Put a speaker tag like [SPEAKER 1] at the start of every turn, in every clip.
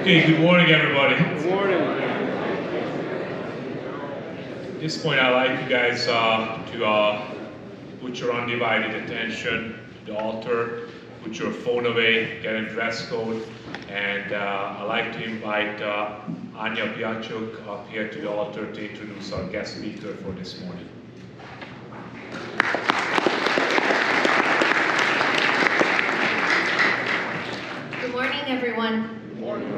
[SPEAKER 1] Okay, good morning, everybody.
[SPEAKER 2] Good morning.
[SPEAKER 1] At this point, I'd like you guys to put your undivided attention to the altar, put your phone away, get a dress code, and I'd like to invite Anya Biachuk up here to the altar to introduce our guest speaker for this morning.
[SPEAKER 3] Good morning, everyone.
[SPEAKER 2] Good morning.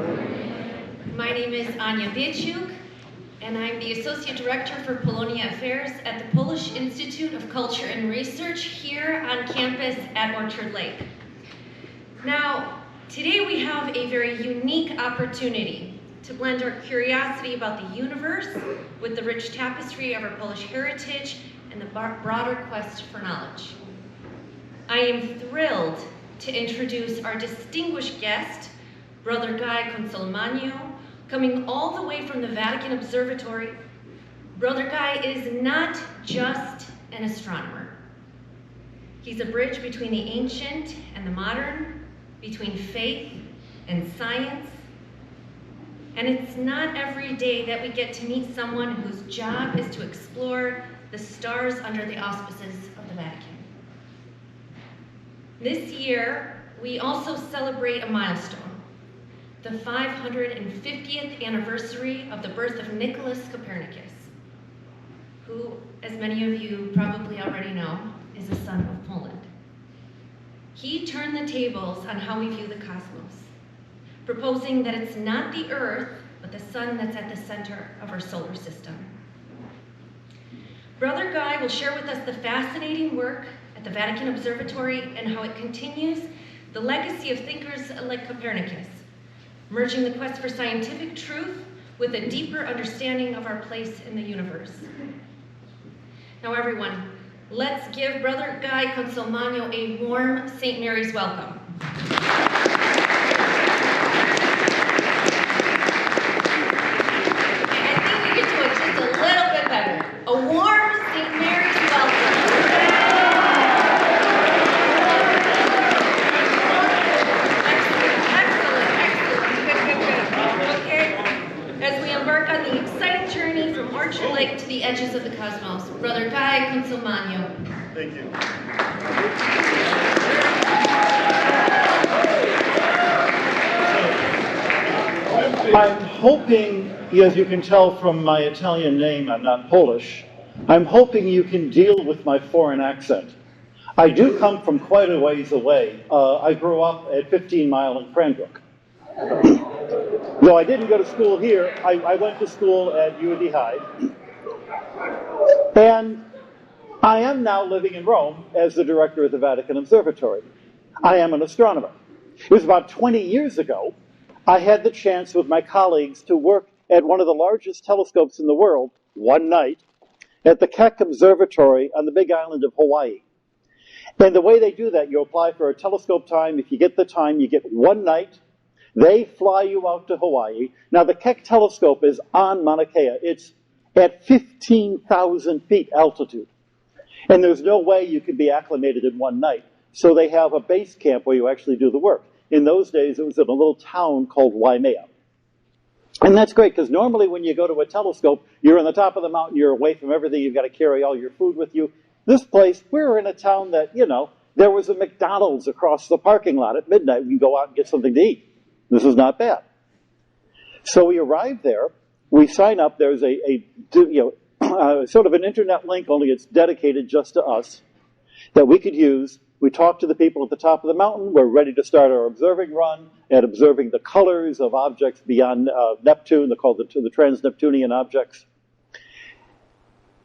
[SPEAKER 3] My name is Anya Biachuk, and I'm the Associate Director for Polonia Affairs at the Polish Institute of Culture and Research here on campus at Orchard Lake. Now, today we have a very unique opportunity to blend our curiosity about the universe with the rich tapestry of our Polish heritage and the broader quest for knowledge. I am thrilled to introduce our distinguished guest, Brother Guy Consolmagno, coming all the way from the Vatican Observatory. Brother Guy is not just an astronomer. He's a bridge between the ancient and the modern, between faith and science. And it's not every day that we get to meet someone whose job is to explore the stars under the auspices of the Vatican. This year, we also celebrate a milestone, the 550th anniversary of the birth of Nicholas Copernicus, who, as many of you probably already know, is a son of Poland. He turned the tables on how we view the cosmos, proposing that it's not the Earth, but the sun that's at the center of our solar system. Brother Guy will share with us the fascinating work at the Vatican Observatory and how it continues the legacy of thinkers like Copernicus, merging the quest for scientific truth with a deeper understanding of our place in the universe. Now everyone, let's give Brother Guy Consolmagno a warm St. Mary's welcome. I think we could do it just a little bit better. A warm St. Mary's welcome. On the exciting journey from Orchard Lake to the edges of the cosmos, Brother Guy Consolmagno.
[SPEAKER 2] Thank you.
[SPEAKER 4] I'm hoping, as you can tell from my Italian name, I'm not Polish. I'm hoping you can deal with my foreign accent. I do come from quite a ways away. I grew up at 15 Mile in Cranbrook. Though I didn't go to school here, I went to school at UD Hyde. And I am now living in Rome as the director of the Vatican Observatory. I am an astronomer. It was about 20 years ago, I had the chance with my colleagues to work at one of the largest telescopes in the world, one night, at the Keck Observatory on the big island of Hawaii. And the way they do that, you apply for a telescope time. If you get the time, you get one night. They fly you out to Hawaii. Now, the Keck telescope is on Mauna Kea. It's at 15,000 feet altitude. And there's no way you could be acclimated in one night. So they have a base camp where you actually do the work. In those days, it was in a little town called Waimea. And that's great, because normally when you go to a telescope, you're on the top of the mountain, you're away from everything, you've got to carry all your food with you. This place, we're in a town that, there was a McDonald's across the parking lot at midnight. We can go out and get something to eat. This is not bad. So we arrive there. We sign up. There's sort of an internet link, only it's dedicated just to us, that we could use. We talk to the people at the top of the mountain. We're ready to start our observing run and observing the colors of objects beyond Neptune. They're called the trans-Neptunian objects.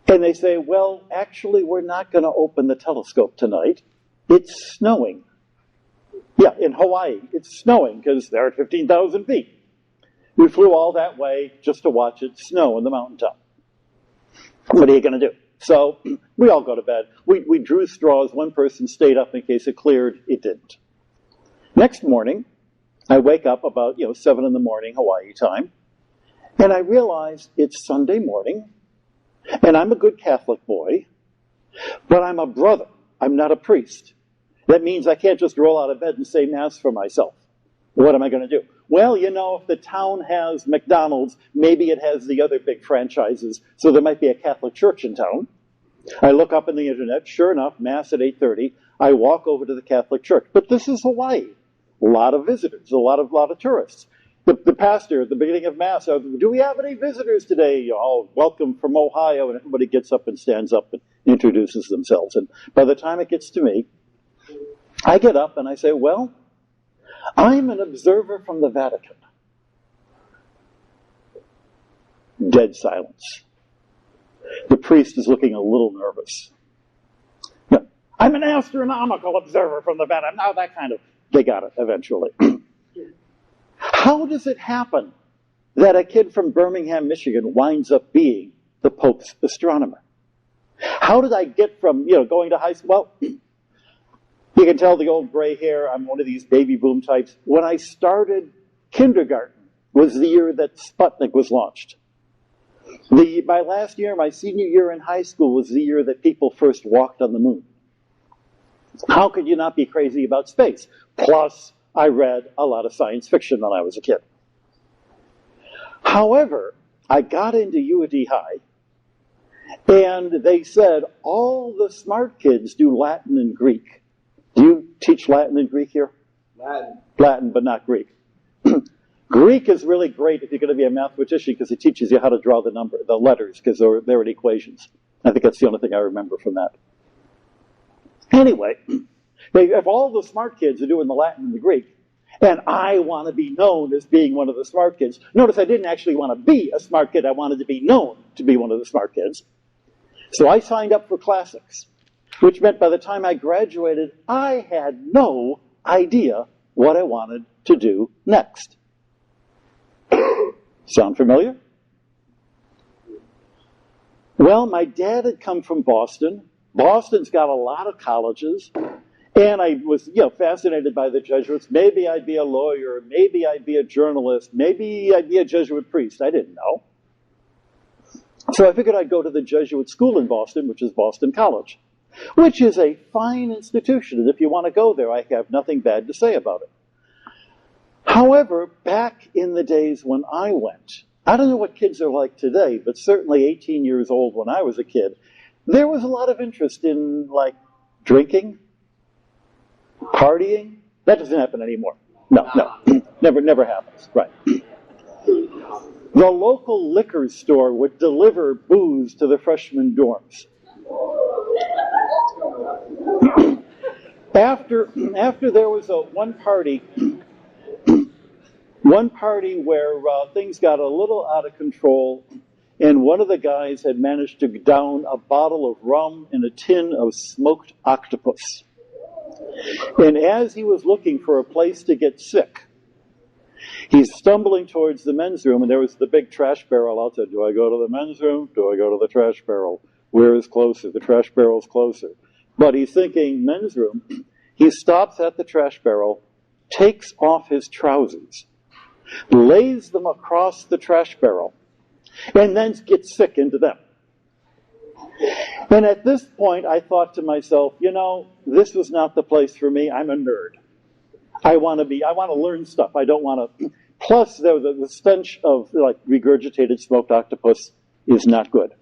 [SPEAKER 4] And they say, well, actually, we're not going to open the telescope tonight. It's snowing. Yeah, in Hawaii, it's snowing because they're at 15,000 feet. We flew all that way just to watch it snow on the mountaintop. What are you going to do? So we all go to bed. We drew straws. One person stayed up in case it cleared. It didn't. Next morning, I wake up about 7 in the morning Hawaii time, and I realize it's Sunday morning, and I'm a good Catholic boy, but I'm a brother. I'm not a priest. That means I can't just roll out of bed and say Mass for myself. What am I going to do? well, you know, if the town has McDonald's, maybe it has the other big franchises, so there might be a Catholic church in town. I look up on the internet, sure enough, Mass at 8:30. I walk over to the Catholic church. But this is Hawaii. A lot of visitors, a lot of tourists. The pastor at the beginning of Mass, do we have any visitors today? All welcome from Ohio, and everybody gets up and stands up and introduces themselves. And by the time it gets to me, I get up and I say, well, I'm an observer from the Vatican. Dead silence. The priest is looking a little nervous. No, I'm an astronomical observer from the Vatican. Now that kind of, they got it eventually. How does it happen that a kid from Birmingham, Michigan winds up being the Pope's astronomer? How did I get from, going to high school? Well, you can tell the old gray hair. I'm one of these baby boom types. When I started kindergarten was the year that Sputnik was launched. My last year, my senior year in high school, was the year that people first walked on the moon. How could you not be crazy about space? Plus, I read a lot of science fiction when I was a kid. However, I got into U.D. High, and they said all the smart kids do Latin and Greek. Do you teach Latin and Greek here? Latin, but not Greek. Greek is really great if you're going to be a mathematician because it teaches you how to draw the letters, because they're in equations. I think that's the only thing I remember from that. Anyway, if all the smart kids are doing the Latin and the Greek, and I want to be known as being one of the smart kids, notice I didn't actually want to be a smart kid, I wanted to be known to be one of the smart kids. So I signed up for classics, which meant by the time I graduated, I had no idea what I wanted to do next. Sound familiar? Well, my dad had come from Boston. Boston's got a lot of colleges. And I was, fascinated by the Jesuits. Maybe I'd be a lawyer. Maybe I'd be a journalist. Maybe I'd be a Jesuit priest. I didn't know. So I figured I'd go to the Jesuit school in Boston, which is Boston College, which is a fine institution. And if you want to go there, I have nothing bad to say about it. However, back in the days when I went, I don't know what kids are like today, but certainly 18 years old when I was a kid, there was a lot of interest in, drinking, partying. That doesn't happen anymore. No, never happens. Right. The local liquor store would deliver booze to the freshman dorms. After there was one party where things got a little out of control, and one of the guys had managed to down a bottle of rum in a tin of smoked octopus. And as he was looking for a place to get sick, he's stumbling towards the men's room, and there was the big trash barrel outside. Do I go to the men's room? Do I go to the trash barrel? Where is closer? The trash barrel's closer. But he's thinking men's room. He stops at the trash barrel, takes off his trousers, lays them across the trash barrel, and then gets sick into them. And at this point, I thought to myself, this was not the place for me. I'm a nerd. I want to learn stuff. I don't want to. Plus, the stench of regurgitated smoked octopus is not good.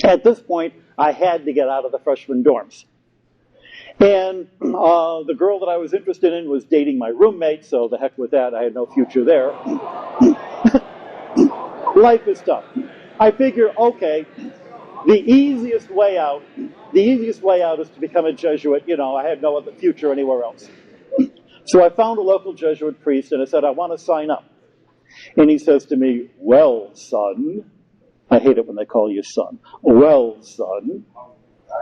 [SPEAKER 4] At this point, I had to get out of the freshman dorms. And the girl that I was interested in was dating my roommate, so the heck with that. I had no future there. Life is tough. I figure, okay, the easiest way out is to become a Jesuit. I had no other future anywhere else. So I found a local Jesuit priest, and I said, I want to sign up. And he says to me, well, son, I hate it when they call you son. Well, son,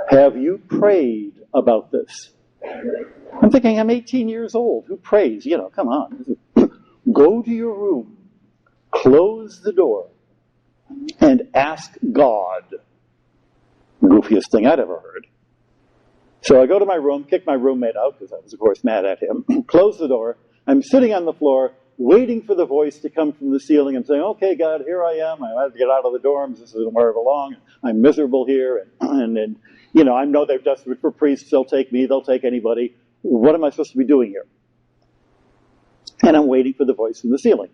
[SPEAKER 4] have you prayed about this? I'm thinking, I'm 18 years old. Who prays? Come on. Go to your room, close the door, and ask God. Goofiest thing I'd ever heard. So I go to my room, kick my roommate out, because I was, of course, mad at him, close the door. I'm sitting on the floor, waiting for the voice to come from the ceiling and saying, okay, God, here I am. I have to get out of the dorms. This isn't where I belong. I'm miserable here. And I know they're desperate for priests. They'll take me. They'll take anybody. What am I supposed to be doing here? And I'm waiting for the voice from the ceiling.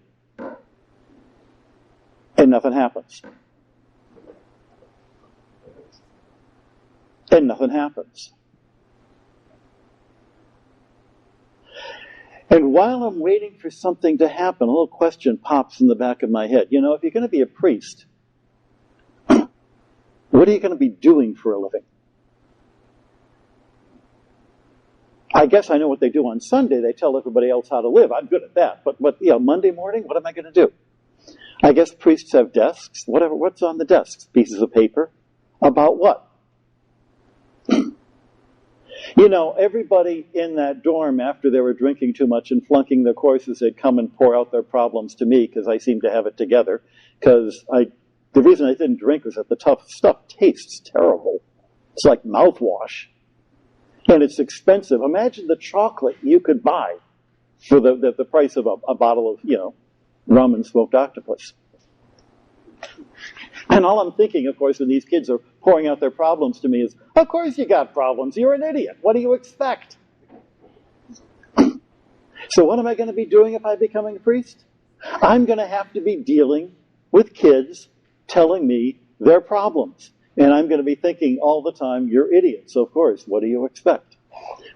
[SPEAKER 4] And nothing happens. And nothing happens. And while I'm waiting for something to happen, a little question pops in the back of my head. You know, if you're going to be a priest, what are you going to be doing for a living? I guess I know what they do on Sunday. They tell everybody else how to live. I'm good at that. But Monday morning, what am I going to do? I guess priests have desks. What's on the desks? Pieces of paper. About what? You know, everybody in that dorm, after they were drinking too much and flunking their courses, they'd come and pour out their problems to me because I seemed to have it together. Because the reason I didn't drink was that the tough stuff tastes terrible. It's like mouthwash. And it's expensive. Imagine the chocolate you could buy for the price of a bottle of, rum and smoked octopus. And all I'm thinking, of course, when these kids are pouring out their problems to me is, of course you got problems. You're an idiot. What do you expect? So what am I going to be doing if I become a priest? I'm going to have to be dealing with kids telling me their problems. And I'm going to be thinking all the time, you're idiots, of course. What do you expect?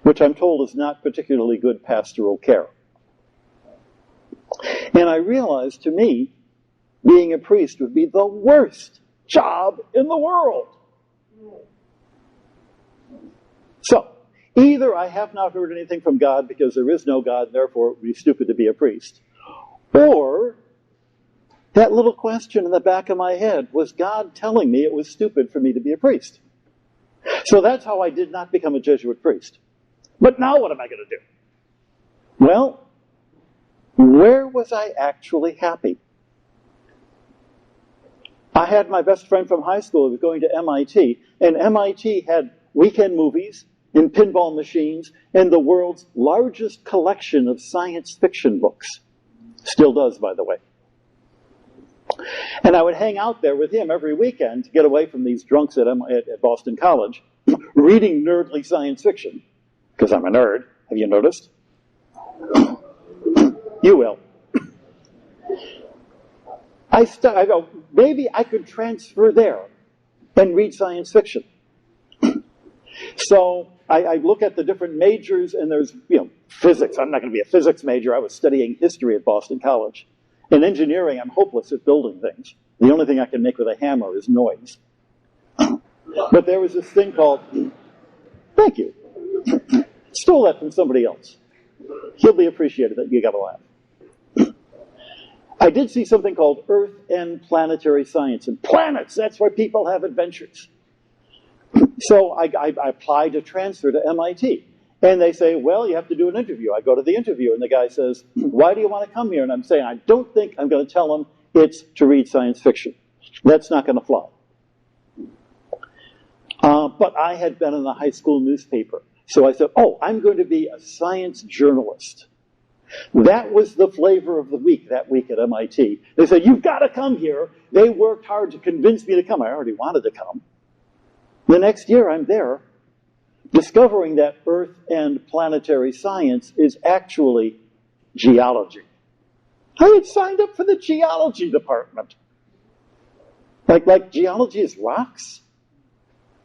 [SPEAKER 4] Which I'm told is not particularly good pastoral care. And I realized, to me, being a priest would be the worst job in the world. So, either I have not heard anything from God because there is no God, and therefore it would be stupid to be a priest, or that little question in the back of my head was God telling me it was stupid for me to be a priest. So that's how I did not become a Jesuit priest. But now what am I going to do? Well, where was I actually happy? I had my best friend from high school who was going to MIT, and MIT had weekend movies and pinball machines and the world's largest collection of science fiction books. Still does, by the way. And I would hang out there with him every weekend to get away from these drunks at Boston College, reading nerdly science fiction, because I'm a nerd. Have you noticed? You will. I go, maybe I could transfer there and read science fiction. So I look at the different majors, and there's, physics. I'm not going to be a physics major. I was studying history at Boston College. In engineering, I'm hopeless at building things. The only thing I can make with a hammer is noise. But there was this thing called, thank you, stole that from somebody else. He'll be appreciated that you got a laugh. I did see something called Earth and Planetary Sciences. And planets, that's where people have adventures. So I applied to transfer to MIT. And they say, well, you have to do an interview. I go to the interview, and the guy says, why do you want to come here? And I'm saying, I don't think I'm going to tell him it's to read science fiction. That's not going to fly. But I had been in the high school newspaper. So I said, I'm going to be a science journalist. That was the flavor of the week that week at MIT. They said, you've got to come here. They worked hard to convince me to come. I already wanted to come. The next year, I'm there, discovering that Earth and planetary science is actually geology. I had signed up for the geology department. Like geology is rocks?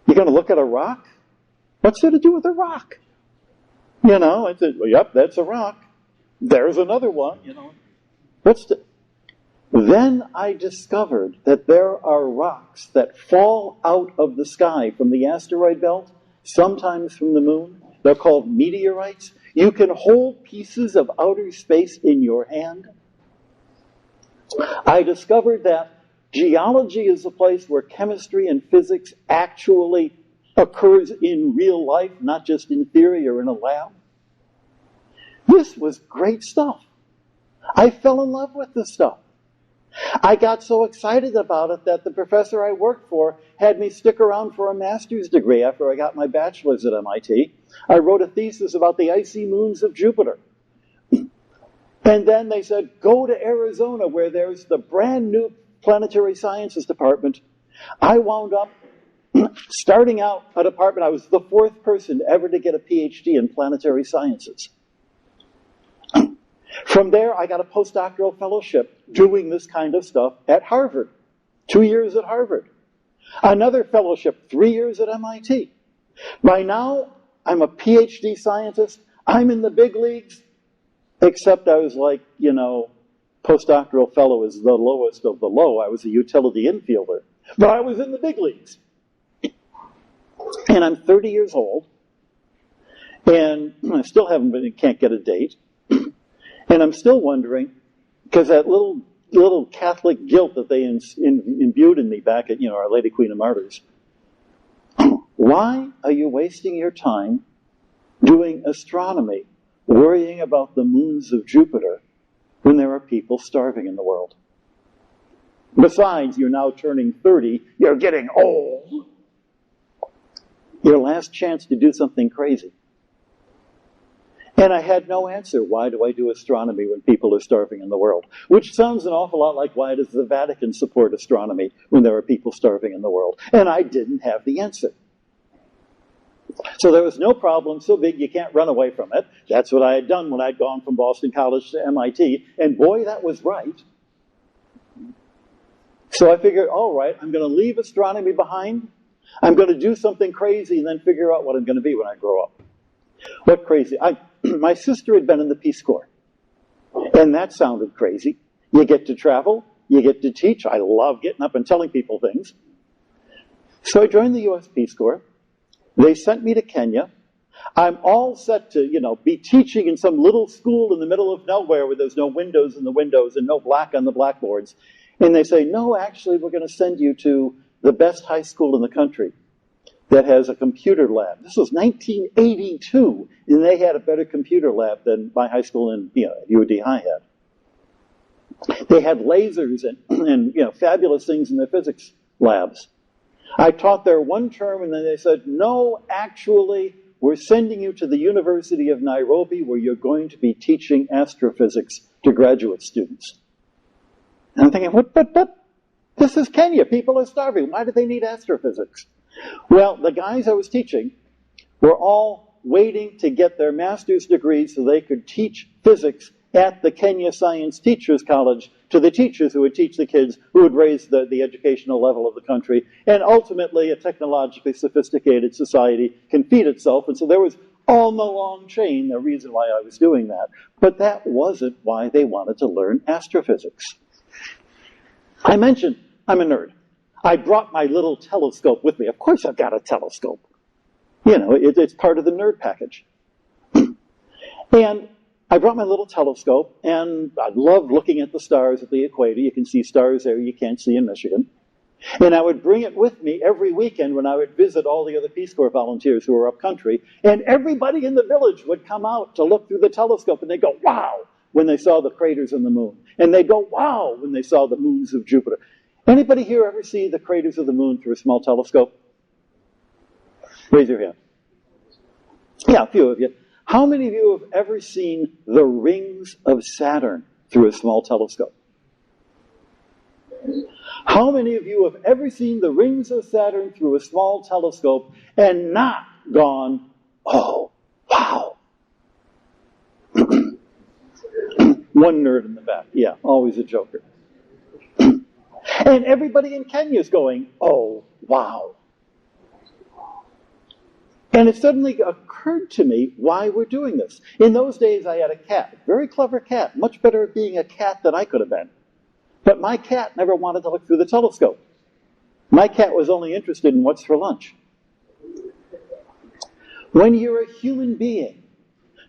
[SPEAKER 4] You're going to look at a rock? What's there to do with a rock? I said, well, yep, that's a rock. There's another one, Then I discovered that there are rocks that fall out of the sky from the asteroid belt, sometimes from the moon. They're called meteorites. You can hold pieces of outer space in your hand. I discovered that geology is a place where chemistry and physics actually occurs in real life, not just in theory or in a lab. This was great stuff. I fell in love with this stuff. I got so excited about it that the professor I worked for had me stick around for a master's degree after I got my bachelor's at MIT. I wrote a thesis about the icy moons of Jupiter. And then they said, go to Arizona where there's the brand new planetary sciences department. I wound up starting out a department. I was the fourth person ever to get a PhD in planetary sciences. From there, I got a postdoctoral fellowship doing this kind of stuff at Harvard. 2 years at Harvard. Another fellowship, 3 years at MIT. By now, I'm a PhD scientist. I'm in the big leagues, except I was like, postdoctoral fellow is the lowest of the low. I was a utility infielder. But I was in the big leagues. And I'm 30 years old, and I still can't get a date. And I'm still wondering, because that little Catholic guilt that they imbued in me back at, Our Lady Queen of Martyrs, why are you wasting your time doing astronomy, worrying about the moons of Jupiter, when there are people starving in the world? Besides, you're now turning 30, you're getting old. Your last chance to do something crazy. And I had no answer. Why do I do astronomy when people are starving in the world? Which sounds an awful lot like, why does the Vatican support astronomy when there are people starving in the world? And I didn't have the answer. So there was no problem so big you can't run away from it. That's what I had done when I'd gone from Boston College to MIT. And boy, that was right. So I figured, all right, I'm going to leave astronomy behind. I'm going to do something crazy and then figure out what I'm going to be when I grow up. What crazy? My sister had been in the Peace Corps. And that sounded crazy. You get to travel. You get to teach. I love getting up and telling people things. So I joined the U.S. Peace Corps. They sent me to Kenya. I'm all set to, be teaching in some little school in the middle of nowhere where there's no windows in the windows and no black on the blackboards. And they say, no, actually, we're going to send you to the best high school in the country that has a computer lab. This was 1982, and they had a better computer lab than my high school in UD High had. They had lasers and fabulous things in their physics labs. I taught there one term, and then they said, no, actually, we're sending you to the University of Nairobi where you're going to be teaching astrophysics to graduate students. And I'm thinking, but this is Kenya. People are starving. Why do they need astrophysics? Well, the guys I was teaching were all waiting to get their master's degrees so they could teach physics at the Kenya Science Teachers College to the teachers who would teach the kids who would raise the educational level of the country. And ultimately, a technologically sophisticated society can feed itself. And so there was, on the long chain, the reason why I was doing that. But that wasn't why they wanted to learn astrophysics. I mentioned I'm a nerd. I brought my little telescope with me. Of course I've got a telescope. It's part of the nerd package. And I brought my little telescope, and I love looking at the stars at the equator. You can see stars there you can't see in Michigan. And I would bring it with me every weekend when I would visit all the other Peace Corps volunteers who were up country. And everybody in the village would come out to look through the telescope, and they'd go, wow, when they saw the craters on the moon. And they'd go, wow, when they saw the moons of Jupiter. Anybody here ever see the craters of the moon through a small telescope? Raise your hand. Yeah, a few of you. How many of you have ever seen the rings of Saturn through a small telescope? How many of you have ever seen the rings of Saturn through a small telescope and not gone, oh, wow? One nerd in the back. Yeah, always a joker. And everybody in Kenya is going, oh, wow. And it suddenly occurred to me why we're doing this. In those days, I had a cat, a very clever cat, much better at being a cat than I could have been. But my cat never wanted to look through the telescope. My cat was only interested in what's for lunch. When you're a human being,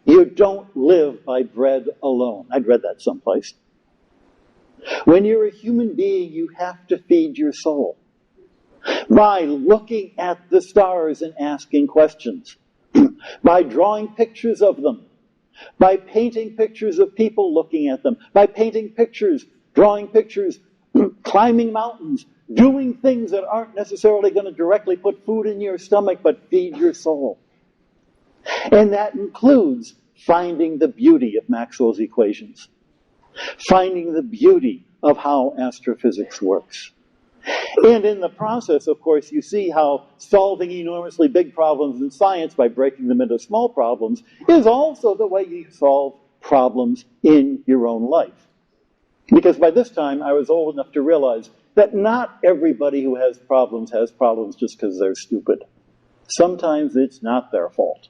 [SPEAKER 4] you don't live by bread alone. I'd read that someplace. When you're a human being, you have to feed your soul by looking at the stars and asking questions, by drawing pictures of them, by painting pictures of people looking at them, by painting pictures, drawing pictures, climbing mountains, doing things that aren't necessarily going to directly put food in your stomach, but feed your soul. And that includes finding the beauty of Maxwell's equations, finding the beauty of how astrophysics works. And in the process, of course, you see how solving enormously big problems in science by breaking them into small problems is also the way you solve problems in your own life. Because by this time, I was old enough to realize that not everybody who has problems just because they're stupid. Sometimes it's not their fault.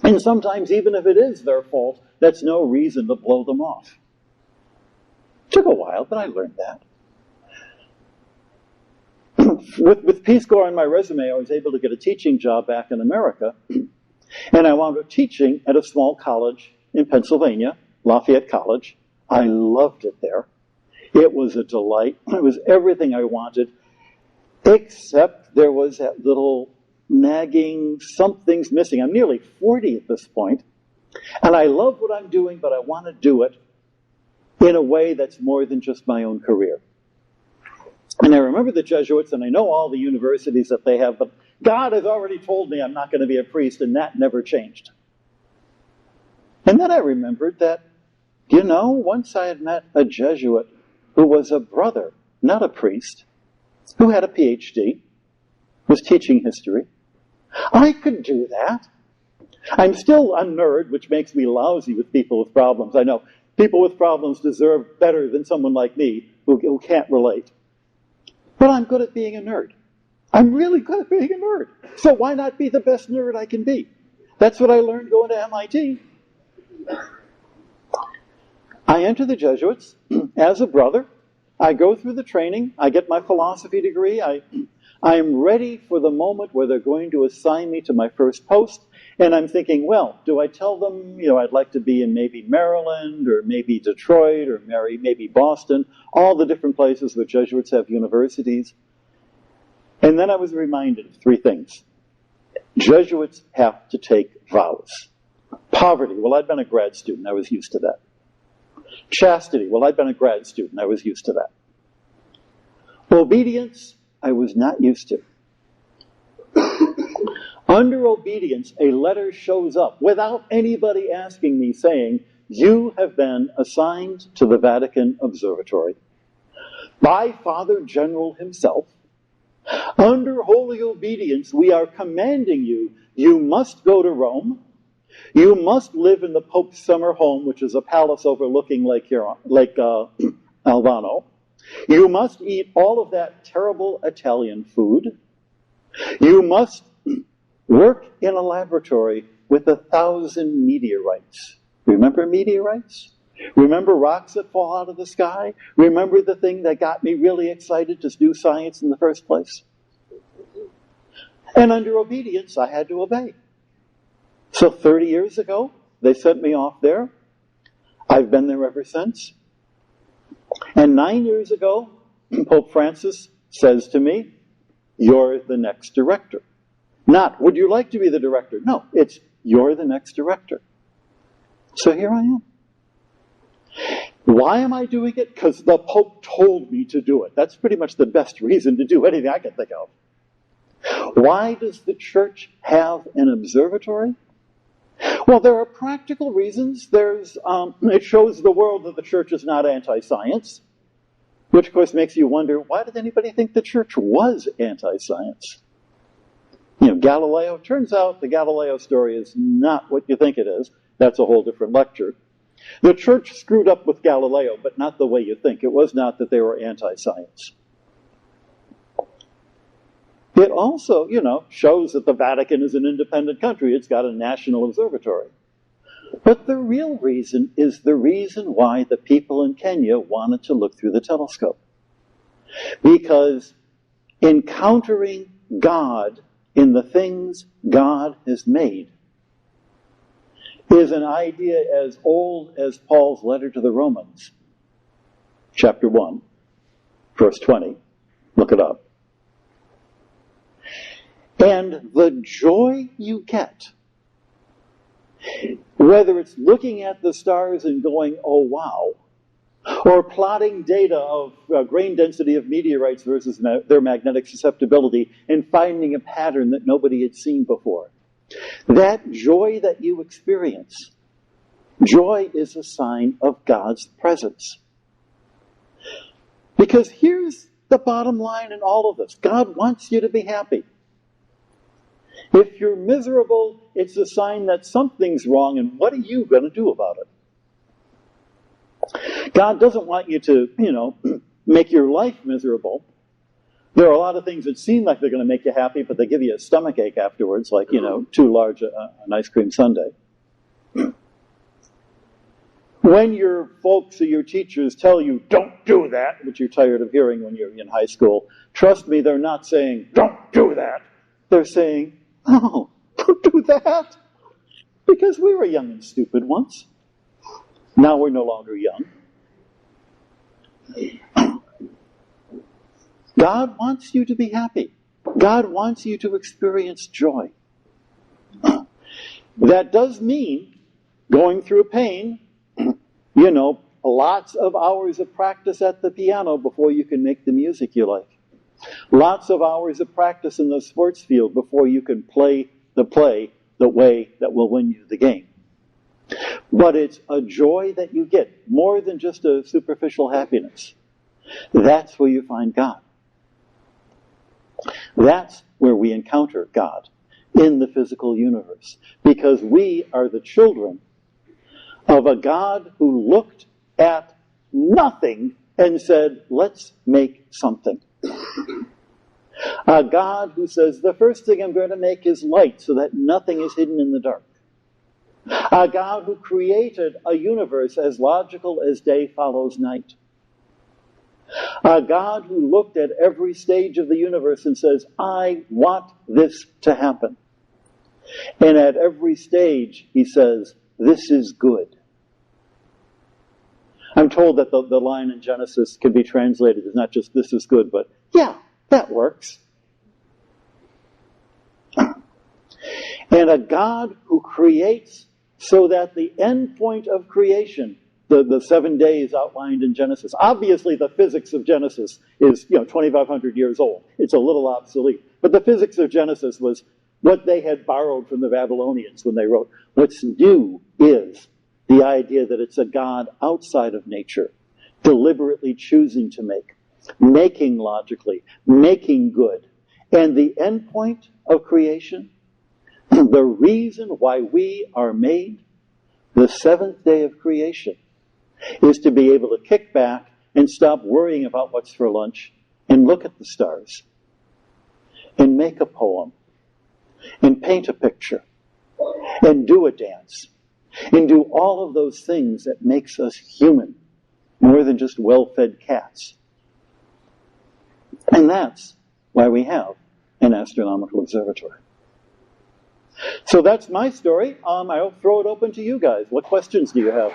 [SPEAKER 4] And sometimes, even if it is their fault, that's no reason to blow them off. Took a while, but I learned that. With Peace Corps on my resume, I was able to get a teaching job back in America, and I wound up teaching at a small college in Pennsylvania, Lafayette College. I loved it there. It was a delight. It was everything I wanted, except there was that little nagging, something's missing. I'm nearly 40 at this point, and I love what I'm doing, but I want to do it in a way that's more than just my own career. And I remember the Jesuits, and I know all the universities that they have, but God has already told me I'm not going to be a priest, and that never changed. And then I remembered that, once I had met a Jesuit who was a brother, not a priest, who had a PhD, was teaching history. I could do that. I'm still a nerd, which makes me lousy with people with problems. I know people with problems deserve better than someone like me who can't relate. But I'm good at being a nerd. I'm really good at being a nerd. So why not be the best nerd I can be? That's what I learned going to MIT. I enter the Jesuits as a brother. I go through the training. I get my philosophy degree. I am ready for the moment where they're going to assign me to my first post. And I'm thinking, well, do I tell them, I'd like to be in maybe Maryland or maybe Detroit or maybe Boston, all the different places where Jesuits have universities. And then I was reminded of three things. Jesuits have to take vows. Poverty, well, I'd been a grad student. I was used to that. Chastity, well, I'd been a grad student. I was used to that. Obedience, I was not used to. Under obedience, a letter shows up without anybody asking me, saying, you have been assigned to the Vatican Observatory by Father General himself. Under holy obedience, we are commanding you, you must go to Rome. You must live in the Pope's summer home, which is a palace overlooking Lake Albano. You must eat all of that terrible Italian food. You must work in a laboratory with 1,000 meteorites. Remember meteorites? Remember rocks that fall out of the sky? Remember the thing that got me really excited to do science in the first place? And under obedience, I had to obey. So 30 years ago, they sent me off there. I've been there ever since. And 9 years ago, Pope Francis says to me, you're the next director. Not, would you like to be the director? No, it's, you're the next director. So here I am. Why am I doing it? Because the Pope told me to do it. That's pretty much the best reason to do anything I can think of. Why does the church have an observatory? Well, there are practical reasons. It shows the world that the church is not anti-science, which, of course, makes you wonder, why did anybody think the church was anti-science? Galileo, turns out the Galileo story is not what you think it is. That's a whole different lecture. The church screwed up with Galileo, but not the way you think. It was not that they were anti-science. It also, shows that the Vatican is an independent country. It's got a national observatory. But the real reason is the reason why the people in Kenya wanted to look through the telescope. Because encountering God in the things God has made is an idea as old as Paul's letter to the Romans, chapter 1, verse 20. Look it up. And the joy you get, whether it's looking at the stars and going, oh wow, or plotting data of grain density of meteorites versus their magnetic susceptibility and finding a pattern that nobody had seen before. That joy that you experience, joy is a sign of God's presence. Because here's the bottom line in all of this. God wants you to be happy. If you're miserable, it's a sign that something's wrong, and what are you going to do about it? God doesn't want you to, make your life miserable. There are a lot of things that seem like they're going to make you happy, but they give you a stomach ache afterwards, like, too large an ice cream sundae. When your folks or your teachers tell you, don't do that, which you're tired of hearing when you're in high school, trust me, they're not saying, don't do that. They're saying, oh, don't do that. Because we were young and stupid once. Now we're no longer young. God wants you to be happy. God wants you to experience joy. That does mean going through pain, lots of hours of practice at the piano before you can make the music you like. Lots of hours of practice in the sports field before you can play the way that will win you the game. But it's a joy that you get, more than just a superficial happiness. That's where you find God. That's where we encounter God in the physical universe. Because we are the children of a God who looked at nothing and said, let's make something. A God who says, the first thing I'm going to make is light so that nothing is hidden in the dark. A God who created a universe as logical as day follows night. A God who looked at every stage of the universe and says, I want this to happen. And at every stage, he says, this is good. I'm told that the line in Genesis can be translated as not just this is good, but yeah, that works. And a God who creates so that the end point of creation, the 7 days outlined in Genesis, obviously the physics of Genesis is 2,500 years old. It's a little obsolete. But the physics of Genesis was what they had borrowed from the Babylonians when they wrote. What's new is the idea that it's a God outside of nature, deliberately choosing to make, making logically, making good. And the end point of creation, the reason why we are made, the seventh day of creation, is to be able to kick back and stop worrying about what's for lunch and look at the stars and make a poem and paint a picture and do a dance and do all of those things that makes us human, more than just well-fed cats. And that's why we have an astronomical observatory. So that's my story. I'll throw it open to you guys. What questions do you have?